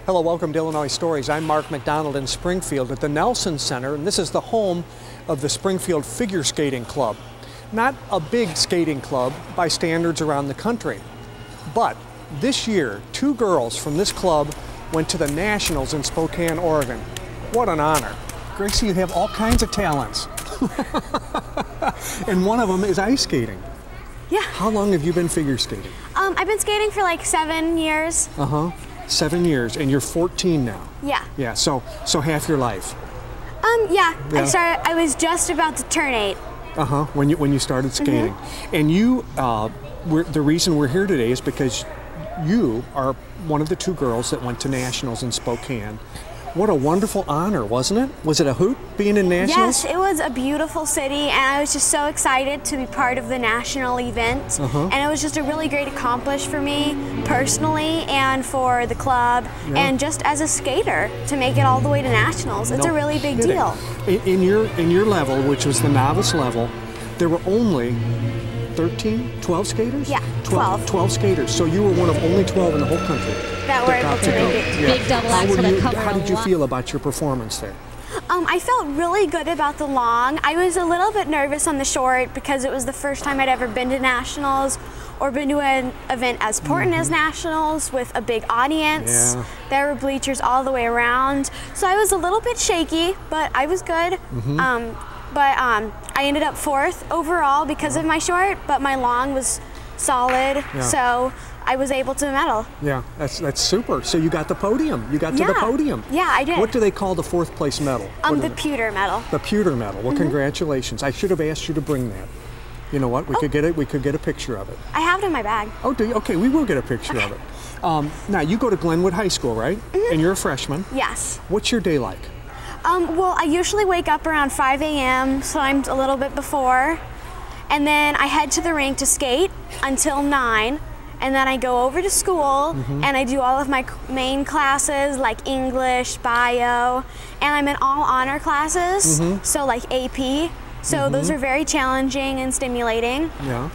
Hello, welcome to Illinois Stories. I'm Mark McDonald in Springfield at the Nelson Center, and this is the home of the Springfield Figure Skating Club. Not a big skating club by standards around the country, but this year, 2 girls from this club went to the Nationals in Spokane, Oregon. What an honor. Gracie, you have all kinds of talents. And one of them is ice skating. Yeah. How long have you been figure skating? I've been skating for like 7 years. 7 years, and you're 14 now. Yeah. Yeah, so half your life. Yeah. I was just about to turn 8. When you started skating. And you, the reason we're here today is because you are one of the 2 girls that went to Nationals in Spokane. What a wonderful honor, wasn't it? Was it a hoot being in Nationals? Yes, it was a beautiful city, and I was just so excited to be part of the national event. And it was just a really great accomplishment for me personally and for the club, and just as a skater to make it all the way to Nationals. It's a really big deal. In your level, which was the novice level, there were only 12 skaters? Yeah, 12. 12 skaters. So you were one of only 12 in the whole country that were able to make it. Yeah. Big double axel to cover. How did you feel about your performance there? I felt really good about the long. I was a little bit nervous on the short because it was the first time I'd ever been to Nationals or been to an event as important as Nationals with a big audience. Yeah. There were bleachers all the way around. So I was a little bit shaky, but I was good. I ended up 4th overall because of my short, but my long was solid, so I was able to medal. Yeah, that's super. So you got the podium. You got to the podium. Yeah, I did. What do they call the 4th place medal? The pewter medal. The pewter medal. Well, congratulations. I should have asked you to bring that. You know what? We could get it. We could get a picture of it. I have it in my bag. Oh, do you? Okay, we will get a picture of it. Now you go to Glenwood High School, right? And you're a freshman. Yes. What's your day like? Well, I usually wake up around 5 a.m., sometimes a little bit before, and then I head to the rink to skate until 9, and then I go over to school and I do all of my main classes like English, bio, and I'm in all honor classes, so like AP, so those are very challenging and stimulating. Yeah.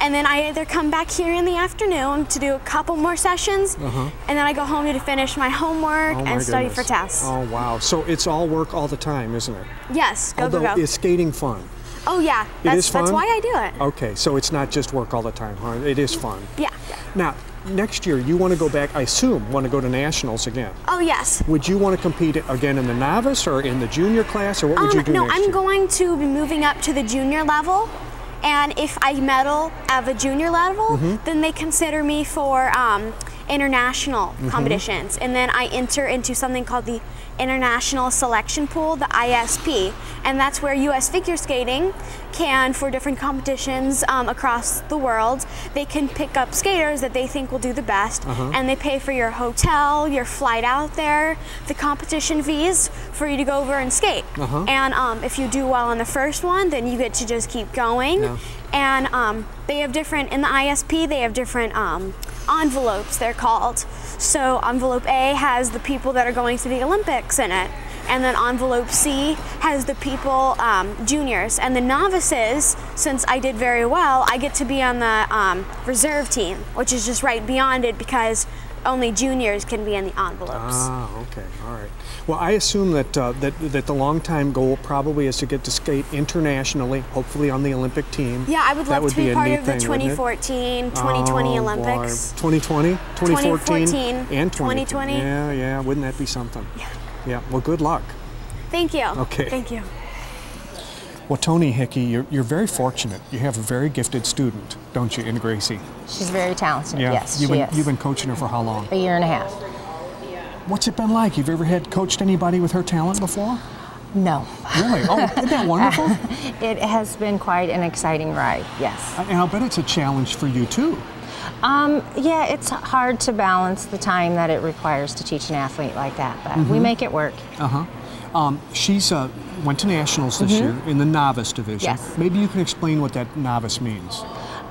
And then I either come back here in the afternoon to do a couple more sessions, and then I go home to finish my homework and study for tests. Oh, wow. So it's all work all the time, isn't it? Yes, go. Is skating fun? Oh, yeah. It is fun? That's why I do it. Okay, so it's not just work all the time, huh? It is fun. Yeah. Now, next year, you want to go back, I assume, want to go to Nationals again. Oh, yes. Would you want to compete again in the novice or in the junior class, or what would you do next year? No, I'm going to be moving up to the junior level. And if I medal at the junior level, then they consider me for international competitions. And then I enter into something called the International Selection Pool, the ISP. And that's where U.S. figure skating can, for different competitions across the world, they can pick up skaters that they think will do the best. And they pay for your hotel, your flight out there, the competition fees for you to go over and skate. And if you do well on the first one, then you get to just keep going. And they have different, in the ISP, they have different envelopes, they're called. So envelope A has the people that are going to the Olympics in it. And then envelope C has the people, juniors. And the novices, since I did very well, I get to be on the reserve team, which is just right beyond it because only juniors can be in the envelopes. Ah, okay, all right. Well, I assume that that the long-time goal probably is to get to skate internationally, hopefully on the Olympic team. Yeah, I would love to be part of the 2014, 2020 Olympics. 2020, 2014, and 2020. Yeah, wouldn't that be something? Yeah, well, good luck. Thank you. Okay. Thank you. Well, Tony Hickey, you're very fortunate. You have a very gifted student, don't you, in Gracie? She's very talented, yes, she is. You've been coaching her for how long? 1.5 years. What's it been like? You've ever coached anybody with her talent before? No. Really? Oh, isn't that wonderful? It has been quite an exciting ride, yes. And I'll bet it's a challenge for you, too. Yeah, it's hard to balance the time that it requires to teach an athlete like that, but we make it work. She's went to Nationals this year in the novice division. Yes. Maybe you can explain what that novice means.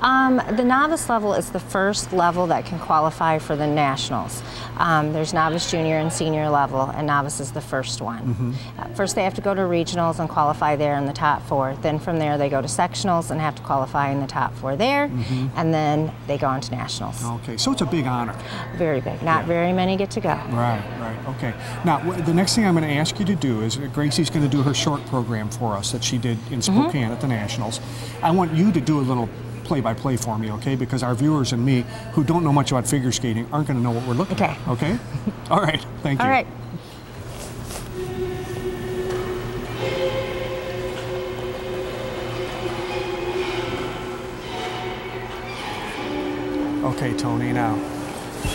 The novice level is the first level that can qualify for the nationals. There's novice, junior, and senior level, and novice is the first one. First they have to go to regionals and qualify there in the top 4. Then from there they go to sectionals and have to qualify in the top 4 there, and then they go on to nationals. Okay, so it's a big honor. Very big. Not very many get to go. Right, right, okay. Now, the next thing I'm going to ask you to do is Gracie's going to do her short program for us that she did in Spokane at the Nationals. I want you to do a little play-by-play for me, okay? Because our viewers and me, who don't know much about figure skating, aren't going to know what we're looking at, okay? All right, thank you. All right. Okay, Tony, now,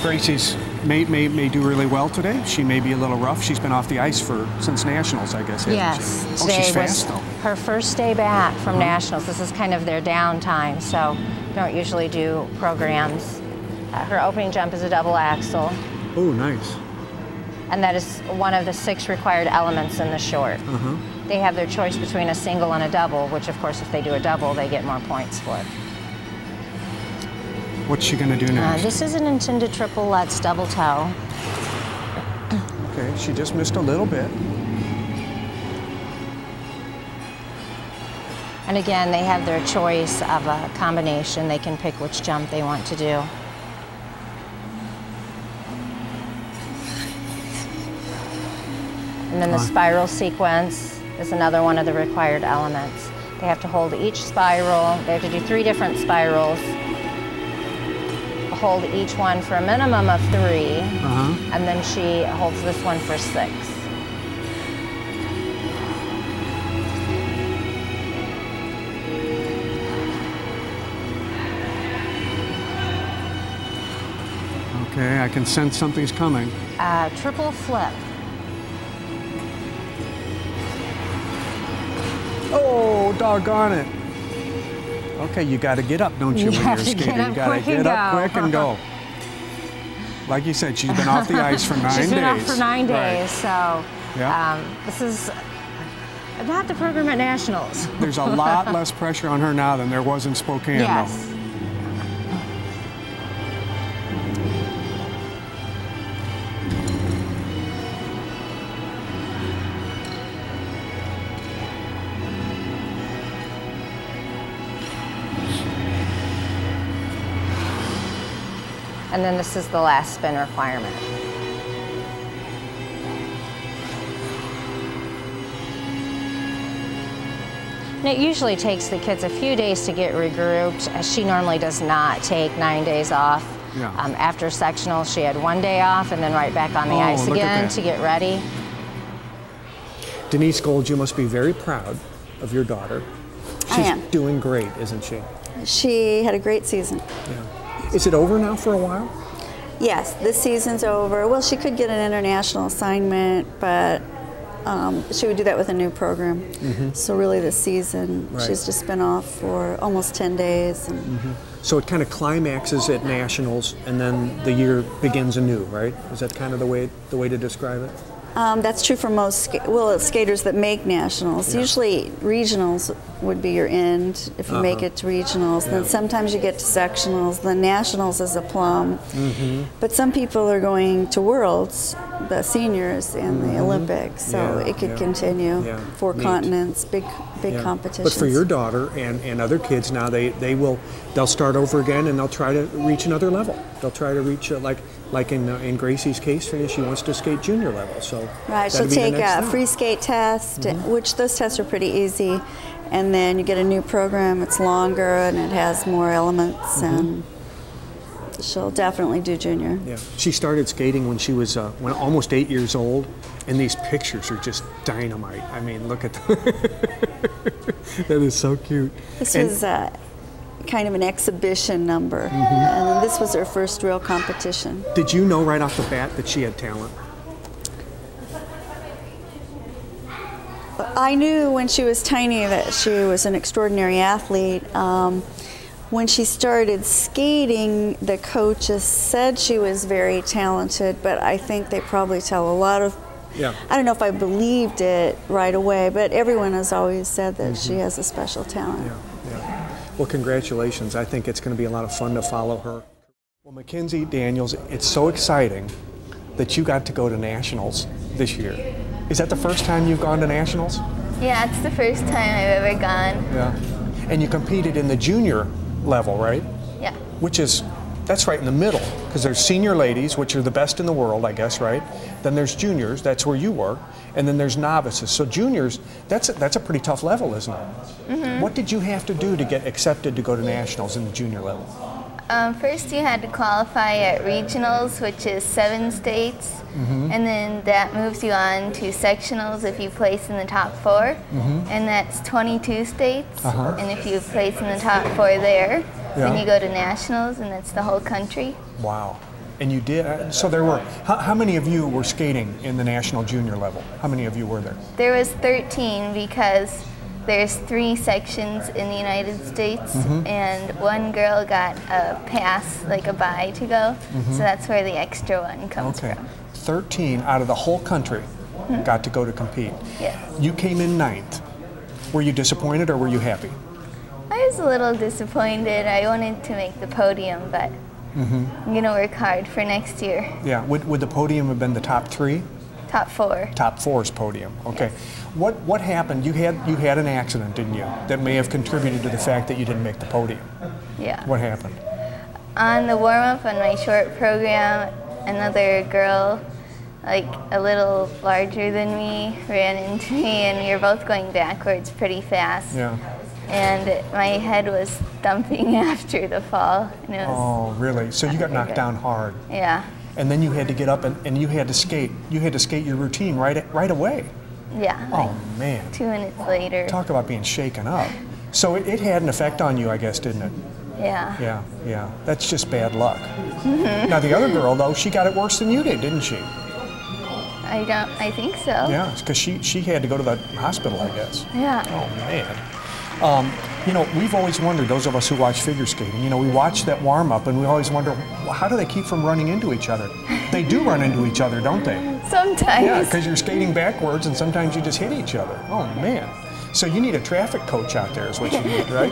Gracie's may do really well today. She may be a little rough. She's been off the ice since Nationals, I guess, hasn't yes. she? Oh, she's fast, though. Her first day back from Nationals. This is kind of their downtime, so don't usually do programs. Her opening jump is a double axel. Oh, nice. And that is one of the 6 required elements in the short. They have their choice between a single and a double, which of course if they do a double, they get more points for it. What's she going to do next? This is an intended triple Lutz double toe. Okay, she just missed a little bit. And again, they have their choice of a combination. They can pick which jump they want to do. And then the spiral sequence is another one of the required elements. They have to hold each spiral. They have to do 3 different spirals. Hold each one for a minimum of 3, and then she holds this one for 6. Okay, I can sense something's coming. Triple flip. Oh, doggone it. Okay, you got to get up, don't you, when you're skating? You got to get up quick and go. Like you said, she's been off the ice for 9 days. She's been off for 9 days, right. so this is not the program at Nationals. There's a lot less pressure on her now than there was in Spokane, yes. though. And then this is the last spin requirement. And it usually takes the kids a few days to get regrouped. She normally does not take 9 days off. Yeah. After sectionals, she had 1 day off and then right back on the ice again to get ready. Denise Gold, you must be very proud of your daughter. She's doing great, isn't she? She had a great season. Yeah. Is it over now for a while? Yes, this season's over. Well, she could get an international assignment, but she would do that with a new program. So really this season, she's just been off for almost 10 days. And So it kind of climaxes at Nationals, and then the year begins anew, right? Is that kind of the way to describe it? That's true for most skaters that make nationals. Yeah. Usually regionals would be your end if you make it to regionals. Yeah. Then sometimes you get to sectionals. Then nationals is a plum. But some people are going to worlds, the seniors and the Olympics. So it could continue. Four continents, big competitions. But for your daughter and other kids now, they'll start over again and they'll try to reach another level. They'll try to reach like in Gracie's case, she wants to skate junior level. So she'll take a free skate test, which those tests are pretty easy, and then you get a new program. It's longer and it has more elements, and she'll definitely do junior. Yeah, she started skating when she was almost 8 years old, and these pictures are just dynamite. I mean, look at that is so cute. This was kind of an exhibition number, and this was her first real competition. Did you know right off the bat that she had talent? I knew when she was tiny that she was an extraordinary athlete. When she started skating, the coaches said she was very talented, but I think they probably tell a lot of I don't know if I believed it right away, but everyone has always said that she has a special talent. Well, congratulations. I think it's going to be a lot of fun to follow her. Well, McKenzie Daniels, it's so exciting that you got to go to Nationals this year. Is that the first time you've gone to Nationals? Yeah, it's the first time I've ever gone. Yeah. And you competed in the junior level, right? Yeah. That's right in the middle, because there's senior ladies, which are the best in the world, I guess, right? Then there's juniors, that's where you were, and then there's novices. So juniors, that's a pretty tough level, isn't it? Mm-hmm. What did you have to do to get accepted to go to Nationals in the junior level? First you had to qualify at regionals, which is 7 states, mm-hmm. and then that moves you on to sectionals if you place in the top 4, mm-hmm. and that's 22 states, uh-huh. and if you place in the top 4 there, then you go to nationals, and that's the whole country. Wow. And you did, so there were, how many of you were skating in the national junior level? How many of you were there? There was 13 because there's 3 sections in the United States, mm-hmm. and one girl got a pass, like a bye to go, mm-hmm. so that's where the extra one comes from. 13 out of the whole country mm-hmm. got to go to compete. Yes. You came in 9th. Were you disappointed or were you happy? I was a little disappointed. I wanted to make the podium, but mm-hmm. I'm going to work hard for next year. Yeah. Would the podium have been the top 3? Top 4. Top 4's podium. Okay. Yes. What happened? You had an accident, didn't you? That may have contributed to the fact that you didn't make the podium. Yeah. What happened? On the warm-up on my short program, another girl, like a little larger than me, ran into me, and we were both going backwards pretty fast. Yeah. And my head was thumping after the fall. And it was oh, really? So you got knocked down hard. Yeah. And then you had to get up and you had to skate. You had to skate your routine right away. Yeah. Oh, man. 2 minutes later. Talk about being shaken up. So it had an effect on you, I guess, didn't it? Yeah. Yeah. That's just bad luck. Mm-hmm. Now, the other girl, though, she got it worse than you did, didn't she? I think so. Yeah, because she had to go to the hospital, I guess. Yeah. Oh, man. We've always wondered, those of us who watch figure skating, we watch that warm-up and we always wonder, well, how do they keep from running into each other? They do run into each other, don't they? Sometimes. Yeah, because you're skating backwards and sometimes you just hit each other. Oh, man. So you need a traffic coach out there is what you need, right?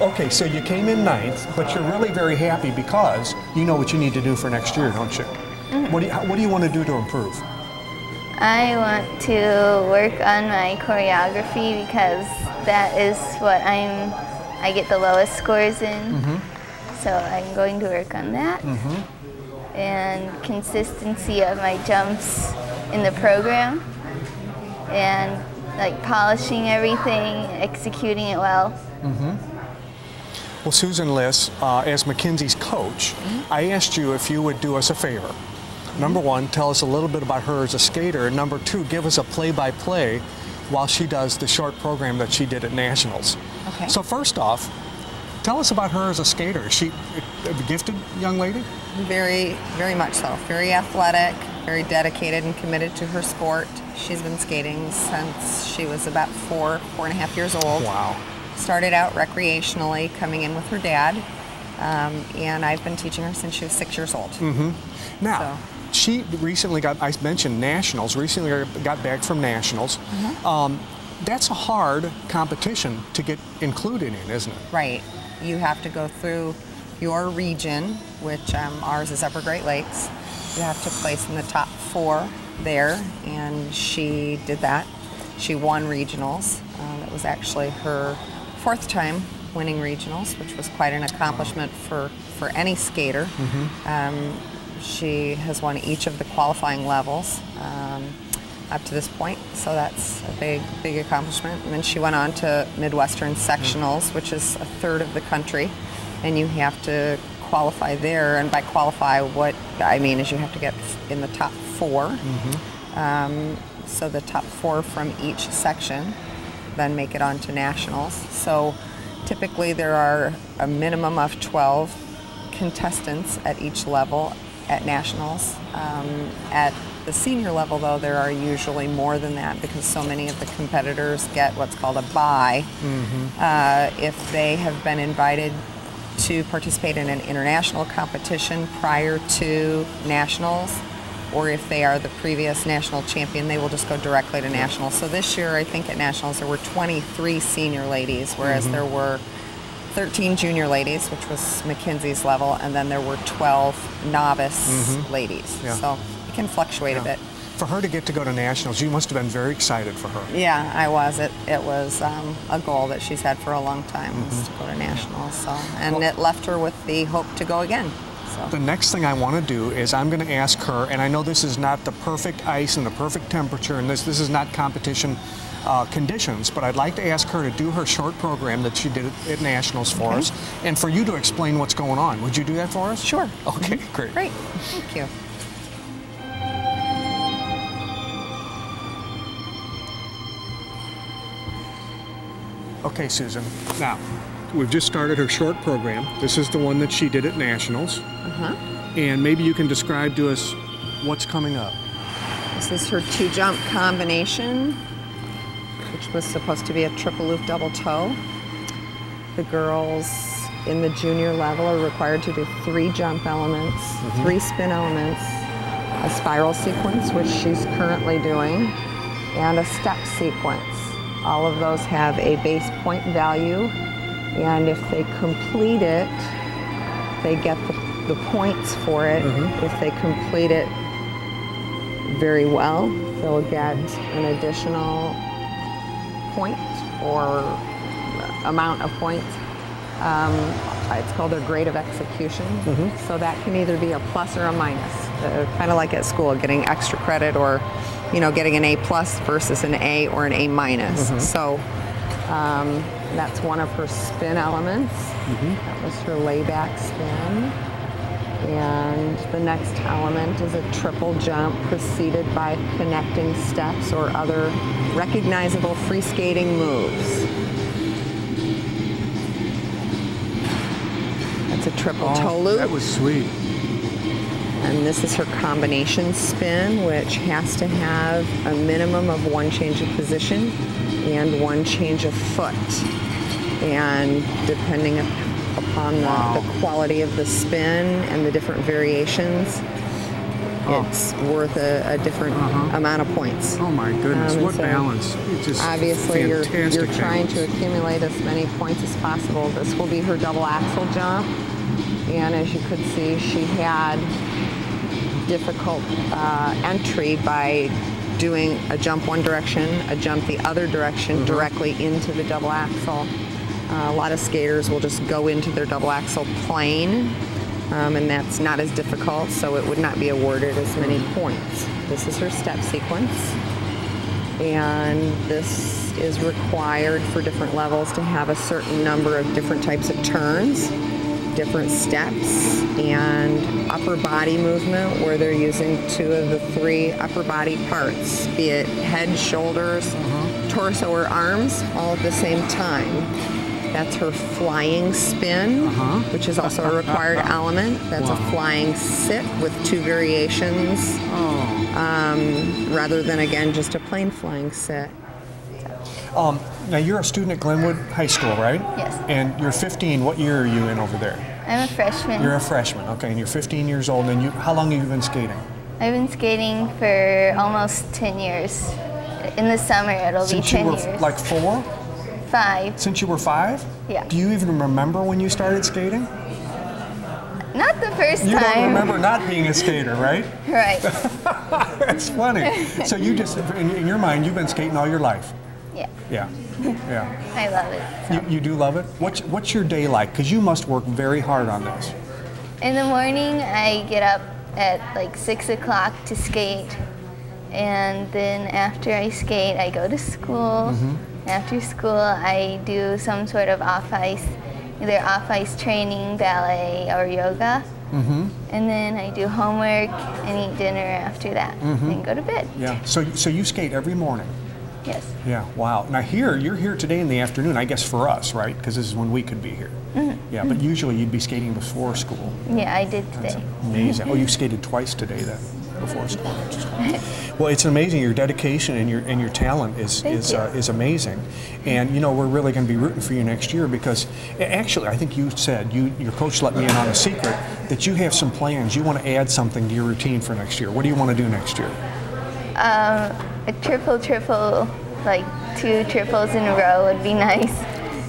Okay, so you came in 9th, but you're really very happy because you know what you need to do for next year, don't you? Mm-hmm. What do you want to do to improve? I want to work on my choreography because that is what I get the lowest scores in. Mm-hmm. So I'm going to work on that. Mm-hmm. And consistency of my jumps in the program. And like polishing everything, executing it well. Mm-hmm. Well, Susan Liss, as McKenzie's coach, mm-hmm. I asked you if you would do us a favor. Number 1, tell us a little bit about her as a skater, and number 2, give us a play-by-play while she does the short program that she did at Nationals. Okay. So first off, tell us about her as a skater. Is she a gifted young lady? Very, very much so. Very athletic, very dedicated and committed to her sport. She's been skating since she was about 4.5 years old. Wow. Started out recreationally, coming in with her dad, and I've been teaching her since she was 6 years old. Mm-hmm. Now, she recently I mentioned Nationals, recently got back from Nationals. Mm-hmm. That's a hard competition to get included in, isn't it? Right. You have to go through your region, which ours is Upper Great Lakes. You have to place in the top 4 there, and she did that. She won regionals. It was actually her 4th time winning regionals, which was quite an accomplishment for any skater. Mm-hmm. She has won each of the qualifying levels up to this point, so that's a big accomplishment. And then she went on to Midwestern sectionals, which is a 1/3 of the country, and you have to qualify there. And by qualify, what I mean is you have to get in the top 4. Mm-hmm. So the top 4 from each section then make it on to nationals. So typically there are a minimum of 12 contestants at each level at nationals. At the senior level, though, there are usually more than that because so many of the competitors get what's called a bye. Mm-hmm. If they have been invited to participate in an international competition prior to nationals, or if they are the previous national champion, they will just go directly to nationals. So this year, I think at nationals there were 23 senior ladies, whereas there were 13 junior ladies, which was McKenzie's level, and then there were 12 novice ladies. Yeah. So it can fluctuate a bit. For her to get to go to nationals, you must have been very excited for her. Yeah, I was. It was a goal that she's had for a long time, was to go to nationals. So, and it left her with the hope to go again. So. The next thing I want to do is I'm going to ask her, and I know this is not the perfect ice and the perfect temperature, and this is not competition conditions, but I'd like to ask her to do her short program that she did at nationals for us, and for you to explain what's going on. Would you do that for us? Sure. Okay, great. Great. Thank you. Okay, Susan. Now, we've just started her short program. This is the one that she did at nationals. And maybe you can describe to us what's coming up. This is her 2-jump combination, which was supposed to be a triple loop double toe. The girls in the junior level are required to do 3 jump elements, 3 spin elements, a spiral sequence, which she's currently doing, and a step sequence. All of those have a base point value, and if they complete it, they get the points for it. If they complete it very well, they'll get an additional point or amount of points. It's called their grade of execution. So that can either be a plus or a minus, kind of like at school, getting extra credit, or getting an A+ versus an A or an A-. So that's one of her spin elements. That was her layback spin. And the next element is a triple jump preceded by connecting steps or other recognizable free skating moves. That's a triple toe loop. That was sweet. And this is her combination spin, which has to have a minimum of 1 change of position and 1 change of foot. And depending upon the quality of the spin and the different variations, it's worth a different amount of points. Oh my goodness, what balance. It's just obviously you're trying balance. to accumulate as many points as possible. This will be her double axel jump. And as you could see, she had difficult entry by doing a jump one direction, a jump the other direction directly into the double axel. A lot of skaters will just go into their double axel plane, and that's not as difficult, so it would not be awarded as many points. This is her step sequence, and this is required for different levels to have a certain number of different types of turns, different steps, and upper body movement where they're using 2 of the 3 upper body parts, be it head, shoulders, torso, or arms, all at the same time. That's her flying spin, which is also a required element. That's a flying sit with 2 variations, rather than, again, just a plain flying sit. Now you're a student at Glenwood High School, right? Yes. And you're 15. What year are you in over there? I'm a freshman. You're a freshman, okay, and you're 15 years old, and how long have you been skating? I've been skating for almost 10 years. In the summer, it'll be 10 years. Since you were like 4? 5. Since you were 5? Yeah. Do you even remember when you started skating? Not the first time. You don't remember not being a skater, right? Right. That's funny. So you just, in your mind, you've been skating all your life? Yeah. Yeah. Yeah. I love it. So. You do love it? What's your day like? Because you must work very hard on this. In the morning, I get up at like 6 o'clock to skate. And then after I skate, I go to school. After school, I do some sort of off-ice, either off-ice training, ballet, or yoga. And then I do homework and eat dinner after that, and go to bed. Yeah. So you skate every morning? Yes. Yeah. Wow. Now you're here today in the afternoon, I guess for us, right? Because this is when we could be here. Yeah. But usually you'd be skating before school. Yeah, I did today. That's amazing. Oh, you skated twice today then. before school. Well, it's amazing. Your dedication and your talent is amazing, and you know we're really going to be rooting for you next year because actually I think you said your coach let me in on a secret that you have some plans. You want to add something to your routine for next year. What do you want to do next year? A triple, like 2 triples in a row would be nice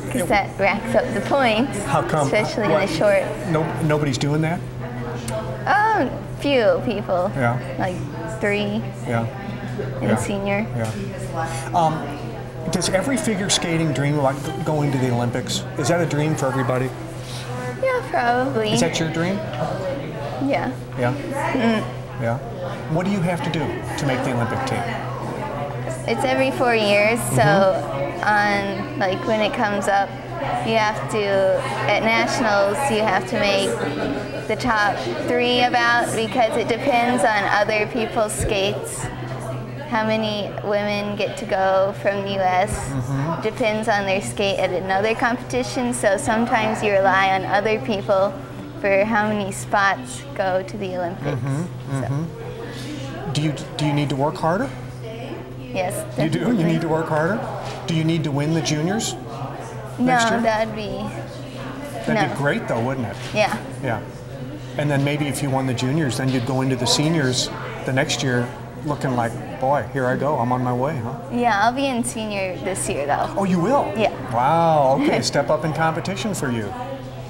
because that racks up the points. How come? Especially in the short. Nobody's doing that? Few people. Yeah. Like 3 in senior. Yeah. Does every figure skating dream about going to the Olympics? Is that a dream for everybody? Yeah, probably. Is that your dream? Yeah. Yeah? Yeah. What do you have to do to make the Olympic team? It's every 4 years, so on like when it comes up, you have to, at nationals, you have to make the top 3 about because it depends on other people's skates. How many women get to go from the U.S. Depends on their skate at another competition, so sometimes you rely on other people for how many spots go to the Olympics. So. Do you need to work harder? Yes, definitely. You do? You need to work harder? Do you need to win the juniors next year? No, that'd be great though, wouldn't it? Yeah. Yeah. And then maybe if you won the juniors, then you'd go into the seniors the next year looking like, boy, here I go, I'm on my way, huh? Yeah, I'll be in senior this year though. Oh, you will? Yeah. Wow, okay, step up in competition for you.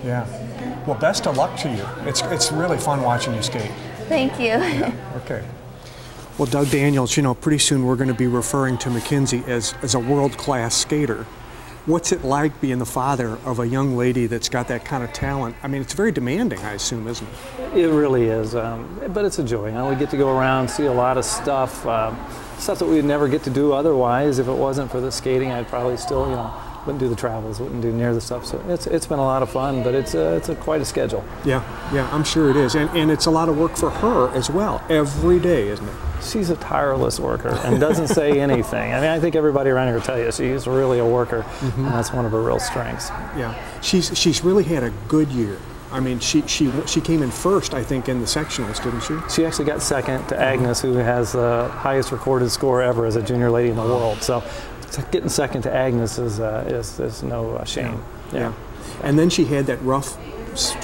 Yeah. Well, best of luck to you. It's really fun watching you skate. Thank you. Yeah. Okay. Well, Doug Daniels, you know, pretty soon we're going to be referring to McKenzie as a world-class skater. What's it like being the father of a young lady that's got that kind of talent? I mean, it's very demanding, I assume, isn't it? It really is, but it's a joy. You know, we get to go around, see a lot of stuff, stuff that we'd never get to do otherwise. If it wasn't for the skating, I'd probably still, you know, wouldn't do the travels, wouldn't do near the stuff. So it's been a lot of fun, but it's quite a schedule. Yeah, I'm sure it is, and it's a lot of work for her as well, every day, isn't it? She's a tireless worker and doesn't say anything. I mean, I think everybody around here will tell you she's really a worker, and that's one of her real strengths. Yeah, she's really had a good year. I mean, she came in first, I think, in the sectionals, didn't she? She actually got second to Agnes, who has the highest recorded score ever as a junior lady in the world. So getting second to Agnes is no shame. Yeah. And then she had that rough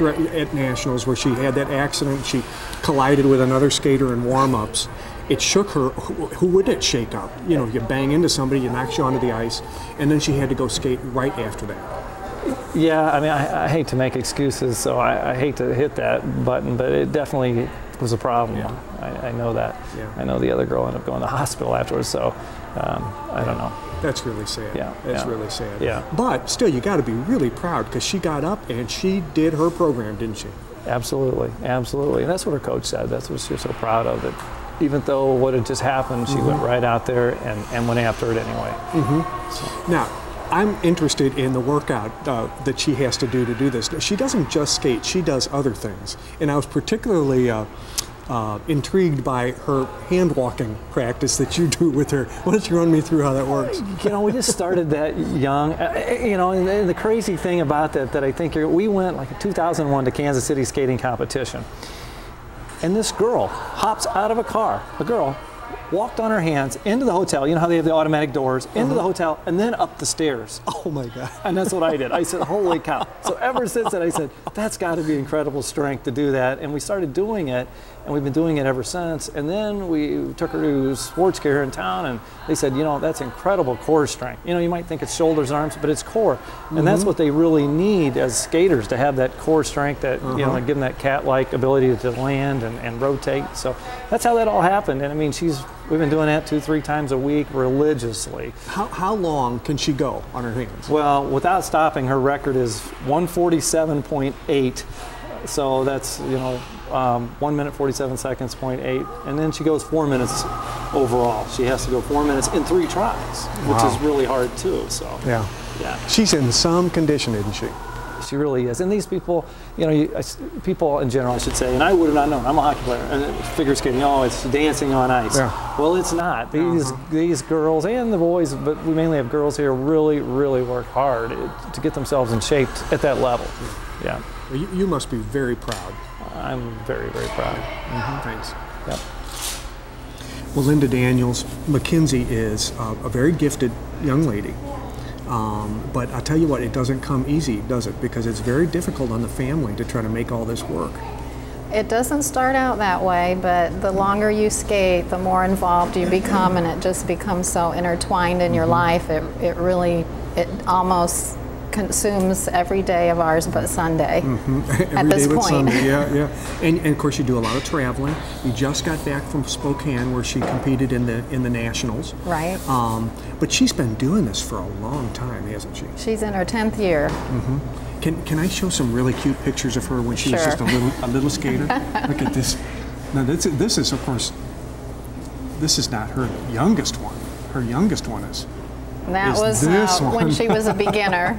at nationals where she had that accident. She collided with another skater in warm-ups. It shook her. Who would it shake up? You know, you bang into somebody, you knock you onto the ice, and then she had to go skate right after that. Yeah, I mean, I hate to make excuses, so I hate to hit that button, but it definitely was a problem. Yeah. I know that. Yeah. I know the other girl ended up going to the hospital afterwards, so I don't know. That's really sad. Yeah. That's really sad. Yeah. But still, you got to be really proud because she got up and she did her program, didn't she? Absolutely, absolutely. And that's what her coach said. That's what she was so proud of. That even though what had just happened, she went right out there and went after it anyway. So. Now, I'm interested in the workout that she has to do this. She doesn't just skate, she does other things. And I was particularly intrigued by her hand walking practice that you do with her. Why don't you run me through how that works? You know, we just started that young. You know, and the crazy thing about that I think we went like in 2001 to Kansas City skating competition. And this girl hops out of a car, walked on her hands into the hotel. You know how they have the automatic doors, into the hotel, and then up the stairs. Oh my God. And that's what I did. I said, holy cow. So ever since then, I said, that's got to be incredible strength to do that. And we started doing it, and we've been doing it ever since. And then we took her to sports care here in town, and they said, you know, that's incredible core strength. You know, you might think it's shoulders and arms, but it's core. And that's what they really need as skaters, to have that core strength, that, you know, give them that cat-like ability to land and rotate. So that's how that all happened. And I mean, we've been doing that 2-3 times a week religiously. How long can she go on her hands? Well, without stopping, her record is 1:47.8. So that's, you know, 1 minute 47 seconds, 0.8, and then she goes 4 minutes overall. She has to go 4 minutes in 3 tries, which is really hard too. So yeah, she's in some condition, isn't she? She really is. And these people, you know, people in general, I should say, and I would have not known. I'm a hockey player, and figure skating. Oh, it's dancing on ice. Yeah. Well, it's not. These girls and the boys, but we mainly have girls here, really, really work hard to get themselves in shape at that level. Yeah. You must be very proud. I'm very, very proud. Thanks. Yep. Well, Linda Daniels, McKenzie is a very gifted young lady. But I'll tell you what, it doesn't come easy, does it? Because it's very difficult on the family to try to make all this work. It doesn't start out that way, but the longer you skate, the more involved you become, and it just becomes so intertwined in your life. It almost consumes every day of ours but Sunday at this point. Sunday. Yeah. And of course you do a lot of traveling. You just got back from Spokane where she competed in the nationals. Right. But she's been doing this for a long time, hasn't she? She's in her 10th year. Can I show some really cute pictures of her when she was just a little skater? Look at this. Now this is of course, this is not her youngest one. Her youngest one is. That was when she was a beginner.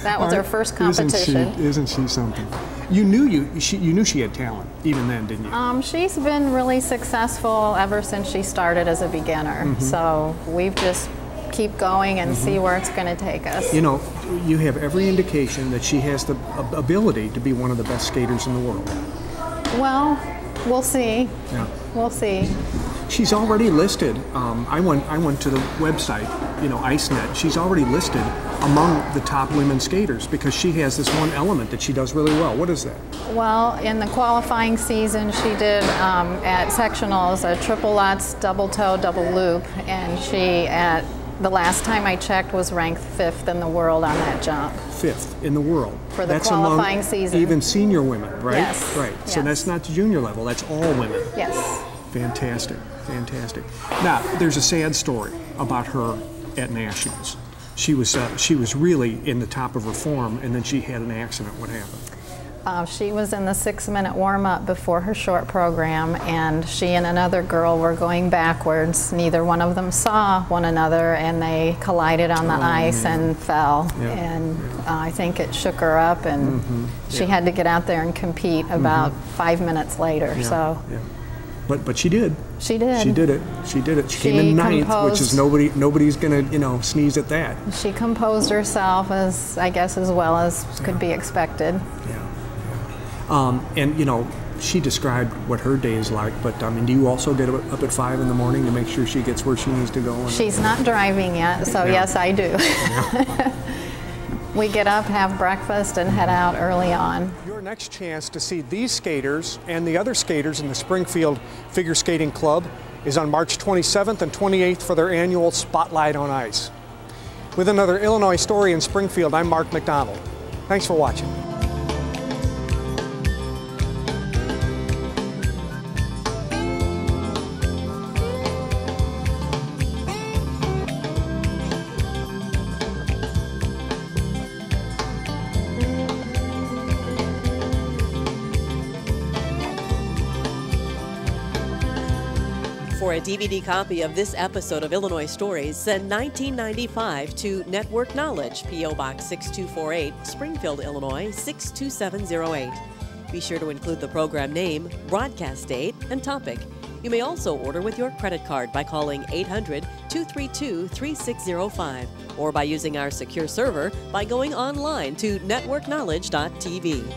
That was her first competition. Isn't she something? You knew she had talent even then, didn't you? She's been really successful ever since she started as a beginner. So we've just keep going and see where it's going to take us. You know, you have every indication that she has the ability to be one of the best skaters in the world. Well, we'll see. Yeah. We'll see. She's already listed. I went to the website, IceNet. She's already listed among the top women skaters because she has this one element that she does really well. What is that? Well, in the qualifying season, she did at sectionals a triple Lutz, double toe, double loop, and she at the last time I checked was ranked 5th in the world on that jump. 5th in the world. For the qualifying season. Even senior women, right? Yes. Right. Yes. So that's not the junior level, that's all women. Yes. Fantastic, fantastic. Now, there's a sad story about her at nationals. She was really in the top of her form, and then she had an accident. What happened? She was in the 6-minute warm-up before her short program, and she and another girl were going backwards. Neither one of them saw one another, and they collided on the ice and fell. Yeah. And I think it shook her up, and she had to get out there and compete about 5 minutes later. So. Yeah. But she did. She did. She did it. She did it. She came in 9th, which is nobody's gonna sneeze at that. She composed herself as well as could be expected. Yeah. And she described what her day is like. But do you also get up at 5 in the morning to make sure she gets where she needs to go? She's not driving yet, so yes, I do. Yeah. We get up, have breakfast, and head out early on. Your next chance to see these skaters and the other skaters in the Springfield Figure Skating Club is on March 27th and 28th for their annual Spotlight on Ice. With another Illinois story in Springfield, I'm Mark McDonald. Thanks for watching. For a DVD copy of this episode of Illinois Stories, send $19.95 to Network Knowledge, P.O. Box 6248, Springfield, Illinois 62708. Be sure to include the program name, broadcast date, and topic. You may also order with your credit card by calling 800-232-3605 or by using our secure server by going online to networkknowledge.tv.